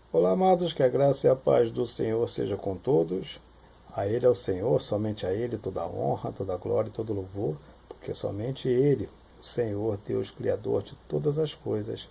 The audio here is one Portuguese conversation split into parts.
Olá, amados, que a graça e a paz do Senhor seja com todos. A Ele é o Senhor, somente a Ele toda a honra, toda a glória e todo o louvor, porque somente Ele, o Senhor, Deus Criador de todas as coisas,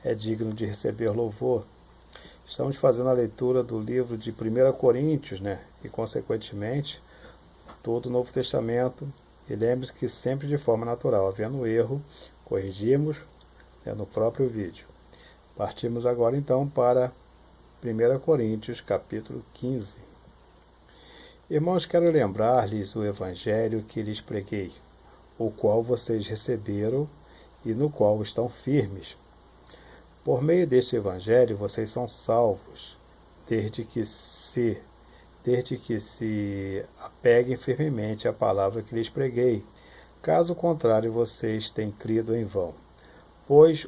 é digno de receber louvor. Estamos fazendo a leitura do livro de 1 Coríntios, E, consequentemente, todo o Novo Testamento. E lembre-se que sempre de forma natural, havendo erro, corrigimos, no próprio vídeo. Partimos agora, então, para 1 Coríntios, capítulo 15. Irmãos, quero lembrar-lhes o evangelho que lhes preguei, o qual vocês receberam e no qual estão firmes. Por meio deste evangelho vocês são salvos, desde que se apeguem firmemente à palavra que lhes preguei. Caso contrário, vocês têm crido em vão. Pois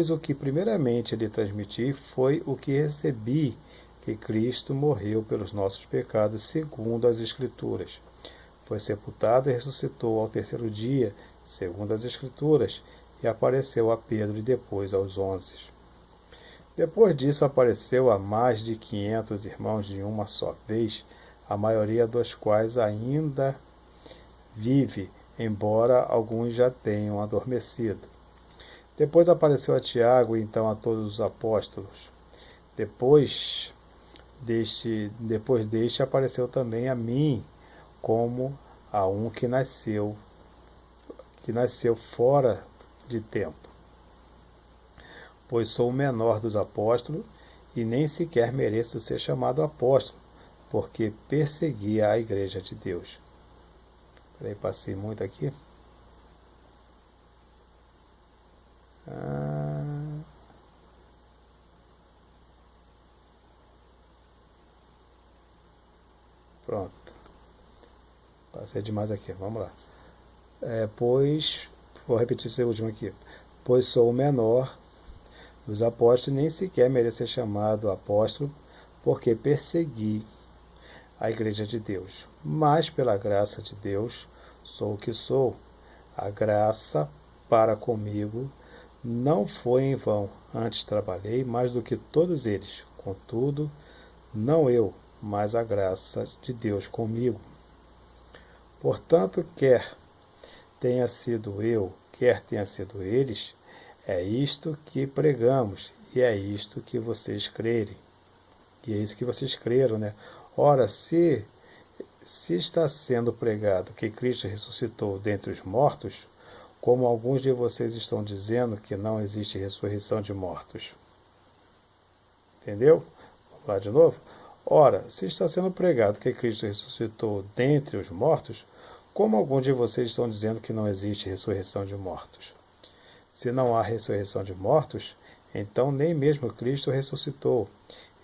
o que primeiramente lhe transmiti foi o que recebi, que Cristo morreu pelos nossos pecados, segundo as Escrituras. Foi sepultado e ressuscitou ao terceiro dia, segundo as Escrituras, e apareceu a Pedro e depois aos 11. Depois disso apareceu a mais de 500 irmãos de uma só vez, a maioria dos quais ainda vive, embora alguns já tenham adormecido. Depois apareceu a Tiago e então a todos os apóstolos. Depois deste apareceu também a mim, como a um que nasceu fora de tempo. Pois sou o menor dos apóstolos e nem sequer mereço ser chamado apóstolo, porque perseguia a igreja de Deus. Peraí, passei muito aqui. Pronto. Passei demais aqui. Vamos lá. Vou repetir esse último aqui. Pois sou o menor dos apóstolos e nem sequer mereço ser chamado apóstolo, porque persegui a igreja de Deus. Mas pela graça de Deus sou o que sou. A graça para comigo não foi em vão, antes trabalhei mais do que todos eles. Contudo, não eu, mas a graça de Deus comigo. Portanto, quer tenha sido eu, quer tenha sido eles, é isto que pregamos e é isto que vocês crerem. E é isso que vocês creram, né? Ora, se está sendo pregado que Cristo ressuscitou dentre os mortos, como alguns de vocês estão dizendo que não existe ressurreição de mortos. Entendeu? Vamos lá de novo? Ora, se está sendo pregado que Cristo ressuscitou dentre os mortos, como alguns de vocês estão dizendo que não existe ressurreição de mortos? Se não há ressurreição de mortos, então nem mesmo Cristo ressuscitou.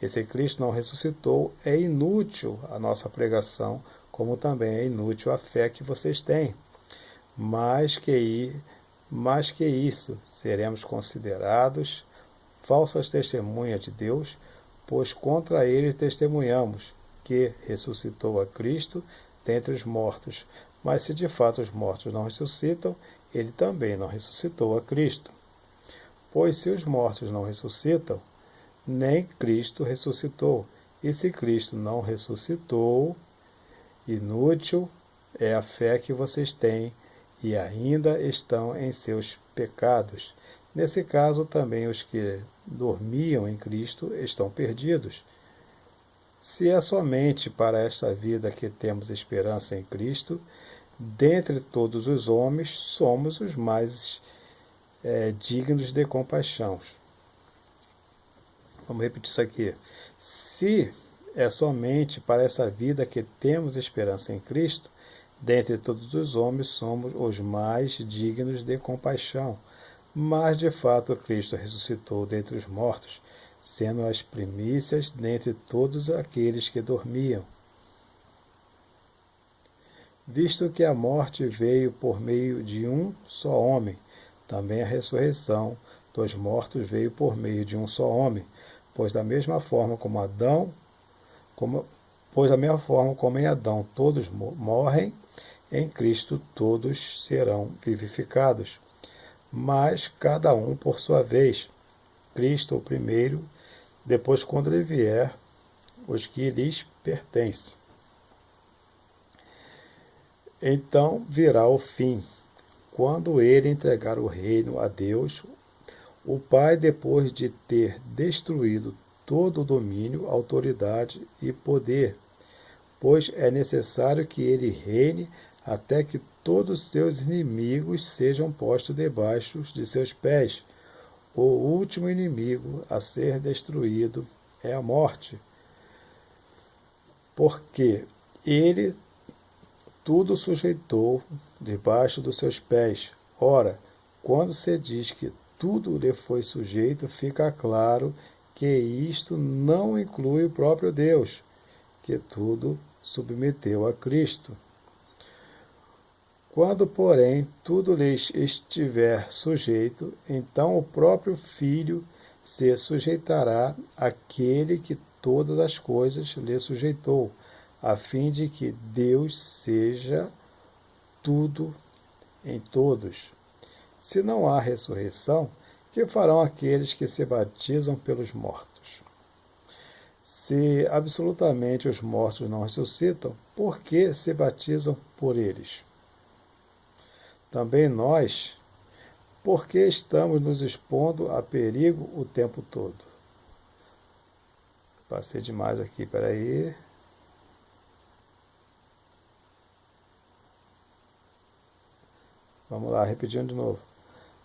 E se Cristo não ressuscitou, é inútil a nossa pregação, como também é inútil a fé que vocês têm. Mais que isso, seremos considerados falsas testemunhas de Deus, pois contra ele testemunhamos que ressuscitou a Cristo dentre os mortos. Mas se de fato os mortos não ressuscitam, ele também não ressuscitou a Cristo. Pois se os mortos não ressuscitam, nem Cristo ressuscitou. E se Cristo não ressuscitou, inútil é a fé que vocês têm e ainda estão em seus pecados. Nesse caso, também os que dormiam em Cristo estão perdidos. Se é somente para esta vida que temos esperança em Cristo, dentre todos os homens somos os mais dignos de compaixão. Vamos repetir isso aqui. Se é somente para essa vida que temos esperança em Cristo, dentre todos os homens somos os mais dignos de compaixão. Mas de fato Cristo ressuscitou dentre os mortos, sendo as primícias dentre todos aqueles que dormiam. Visto que a morte veio por meio de um só homem, também a ressurreição dos mortos veio por meio de um só homem, pois da mesma forma como em Adão todos morrem, em Cristo todos serão vivificados. Mas cada um por sua vez. Cristo o primeiro, depois quando ele vier, os que lhes pertencem. Então virá o fim, quando ele entregar o reino a Deus, o Pai, depois de ter destruído todo o domínio, autoridade e poder, pois é necessário que ele reine até que todos seus inimigos sejam postos debaixo de seus pés. O último inimigo a ser destruído é a morte, porque ele tudo sujeitou debaixo dos seus pés. Ora, quando se diz que tudo lhe foi sujeito, fica claro que isto não inclui o próprio Deus, que tudo submeteu a Cristo. Quando, porém, tudo lhes estiver sujeito, então o próprio Filho se sujeitará àquele que todas as coisas lhe sujeitou, a fim de que Deus seja tudo em todos. Se não há ressurreição, que farão aqueles que se batizam pelos mortos? Se absolutamente os mortos não ressuscitam, por que se batizam por eles? Também nós, por que estamos nos expondo a perigo o tempo todo? Passei demais aqui, peraí. Vamos lá, repetindo de novo.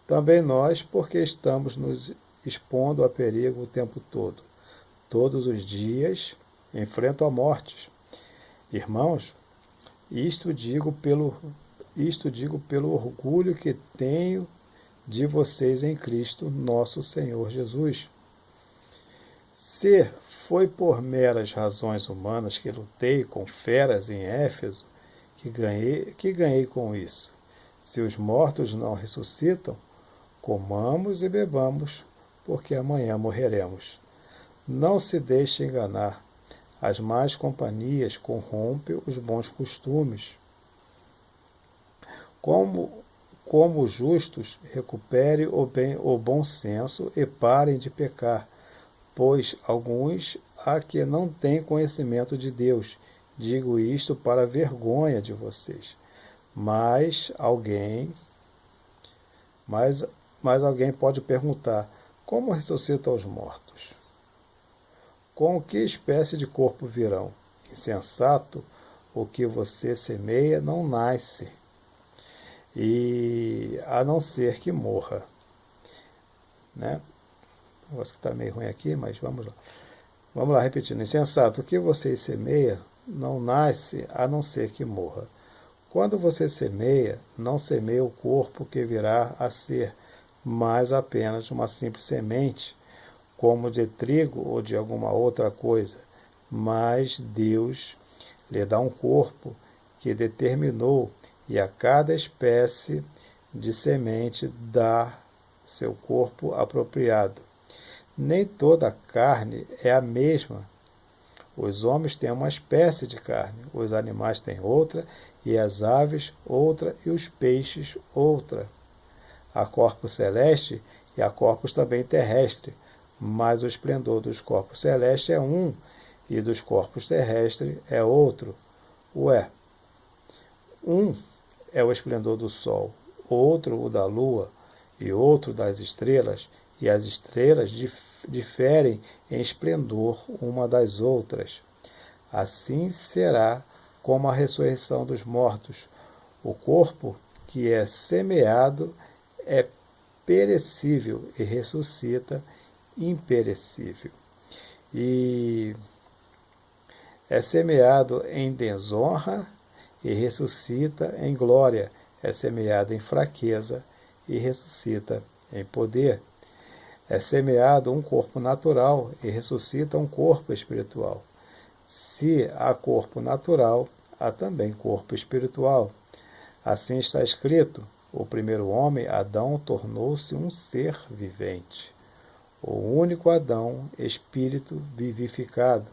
Também nós, porque estamos nos expondo a perigo o tempo todo. Todos os dias enfrento a morte. Irmãos, isto digo pelo orgulho que tenho de vocês em Cristo, nosso Senhor Jesus. Se foi por meras razões humanas que lutei com feras em Éfeso, que ganhei com isso? Se os mortos não ressuscitam, comamos e bebamos, porque amanhã morreremos. Não se deixe enganar. As más companhias corrompem os bons costumes. Como justos, recupere o bom senso e parem de pecar, pois alguns há que não têm conhecimento de Deus. Digo isto para vergonha de vocês. Mas alguém pode perguntar: como ressuscita os mortos? Com que espécie de corpo virão? Insensato, o que você semeia não nasce, e a não ser que morra. Né? O negócio que está meio ruim aqui, mas vamos lá. Vamos lá, repetindo. Insensato, o que você semeia não nasce, a não ser que morra. Quando você semeia, não semeia o corpo que virá a ser, mas apenas uma simples semente, como de trigo ou de alguma outra coisa. Mas Deus lhe dá um corpo que determinou, e a cada espécie de semente dá seu corpo apropriado. Nem toda a carne é a mesma. Os homens têm uma espécie de carne, os animais têm outra, e as aves outra, e os peixes outra. Há corpos celestes e há corpos também terrestres, mas o esplendor dos corpos celestes é um, e dos corpos terrestres é outro. Um é o esplendor do sol, outro o da lua, e outro das estrelas, e as estrelas diferem em esplendor uma das outras. Assim será como a ressurreição dos mortos. O corpo que é semeado é perecível e ressuscita imperecível. E é semeado em desonra e ressuscita em glória. É semeado em fraqueza e ressuscita em poder. É semeado um corpo natural e ressuscita um corpo espiritual. Se há corpo natural, há também corpo espiritual. Assim está escrito: o primeiro homem, Adão, tornou-se um ser vivente. O único Adão, espírito vivificado.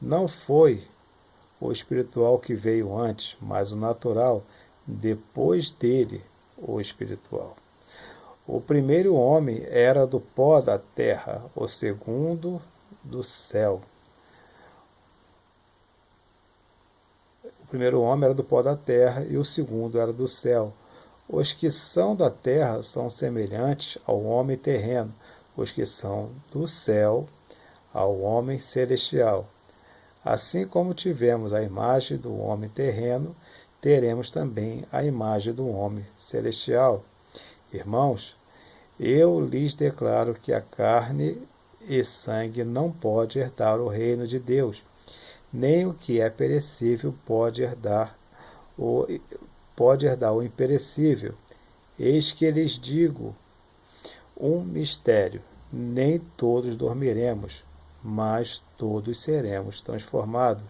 Não foi o espiritual que veio antes, mas o natural, depois dele, o espiritual. O primeiro homem era do pó da terra, o segundo do céu. O primeiro homem era do pó da terra e o segundo era do céu. Os que são da terra são semelhantes ao homem terreno, os que são do céu ao homem celestial. Assim como tivemos a imagem do homem terreno, teremos também a imagem do homem celestial. Irmãos, eu lhes declaro que a carne e sangue não pode herdar o reino de Deus, nem o que é perecível o, pode herdar o imperecível. Eis que lhes digo um mistério: nem todos dormiremos, mas todos seremos transformados.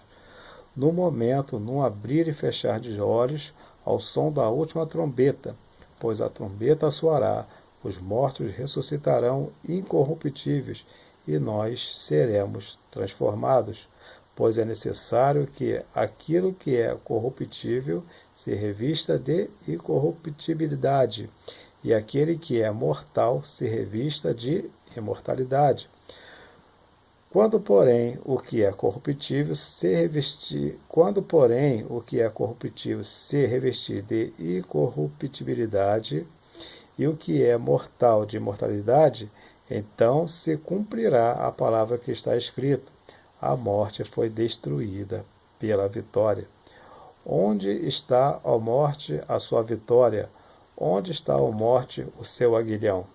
No momento, num abrir e fechar de olhos, ao som da última trombeta, pois a trombeta soará, os mortos ressuscitarão incorruptíveis e nós seremos transformados, pois é necessário que aquilo que é corruptível se revista de incorruptibilidade, e aquele que é mortal se revista de imortalidade. Quando, porém, o que é corruptível se revestir de incorruptibilidade e o que é mortal de imortalidade, então se cumprirá a palavra que está escrito: a morte foi destruída pela vitória. Onde está, ó morte, a sua vitória? Onde está, ó morte, o seu aguilhão?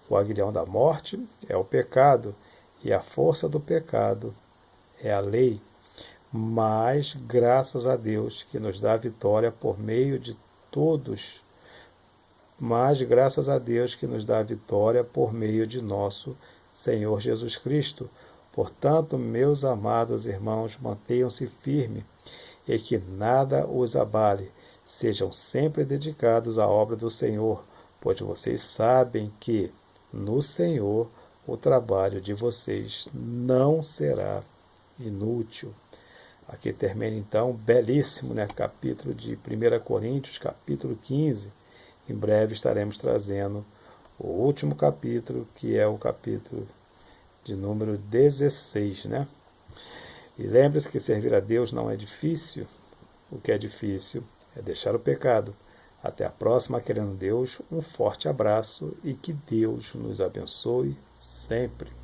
O aguilhão da morte é o pecado, e a força do pecado é a lei. Mas, graças a Deus, que nos dá a vitória por meio de todos. Mas, graças a Deus, que nos dá a vitória por meio de nosso Senhor Jesus Cristo. Portanto, meus amados irmãos, mantenham-se firmes e que nada os abale. Sejam sempre dedicados à obra do Senhor, pois vocês sabem que, no Senhor, o trabalho de vocês não será inútil. Aqui termina então, belíssimo, né, capítulo de 1 Coríntios, capítulo 15. Em breve estaremos trazendo o último capítulo, que é o capítulo de número 16, né? E lembre-se que servir a Deus não é difícil. O que é difícil é deixar o pecado. Até a próxima, querendo Deus, um forte abraço e que Deus nos abençoe sempre.